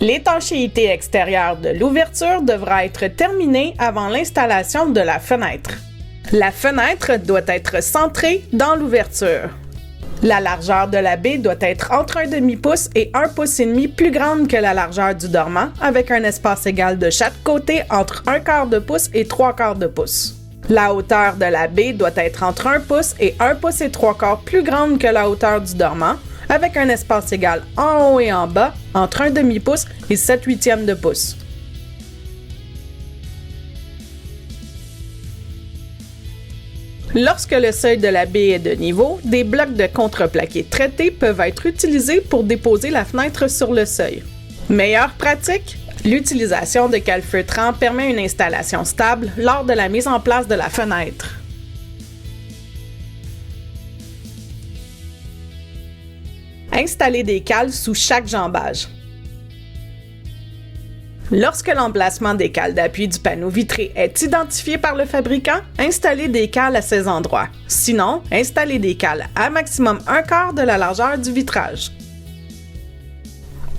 L'étanchéité extérieure de l'ouverture devra être terminée avant l'installation de la fenêtre. La fenêtre doit être centrée dans l'ouverture. La largeur de la baie doit être entre 1/2 pouce et 1,5 pouce plus grande que la largeur du dormant, avec un espace égal de chaque côté entre 1/4 pouce et 3/4 pouce. La hauteur de la baie doit être entre 1 pouce et 1 pouce et 3/4 plus grande que la hauteur du dormant, avec un espace égal en haut et en bas entre 1/2 pouce et 7/8 de pouce. Lorsque le seuil de la baie est de niveau, des blocs de contreplaqué traités peuvent être utilisés pour déposer la fenêtre sur le seuil. Meilleure pratique, l'utilisation de calfeutrant permet une installation stable lors de la mise en place de la fenêtre. Installer des cales sous chaque jambage. Lorsque l'emplacement des cales d'appui du panneau vitré est identifié par le fabricant, installez des cales à ces endroits. Sinon, installez des cales à maximum 1/4 de la largeur du vitrage.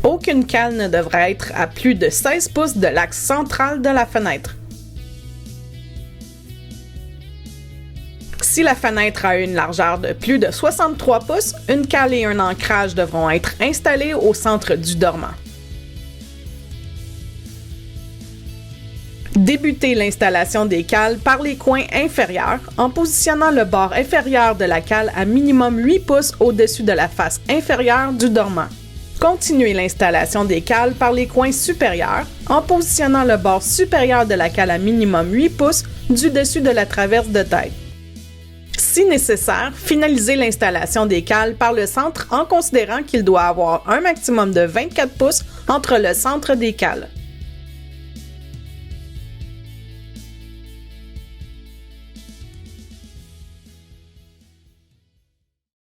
Aucune cale ne devra être à plus de 16 pouces de l'axe central de la fenêtre. Si la fenêtre a une largeur de plus de 63 pouces, une cale et un ancrage devront être installés au centre du dormant. Débutez l'installation des cales par les coins inférieurs en positionnant le bord inférieur de la cale à minimum 8 pouces au-dessus de la face inférieure du dormant. Continuez l'installation des cales par les coins supérieurs en positionnant le bord supérieur de la cale à minimum 8 pouces du dessus de la traverse de tête. Si nécessaire, finalisez l'installation des cales par le centre en considérant qu'il doit avoir un maximum de 24 pouces entre le centre des cales.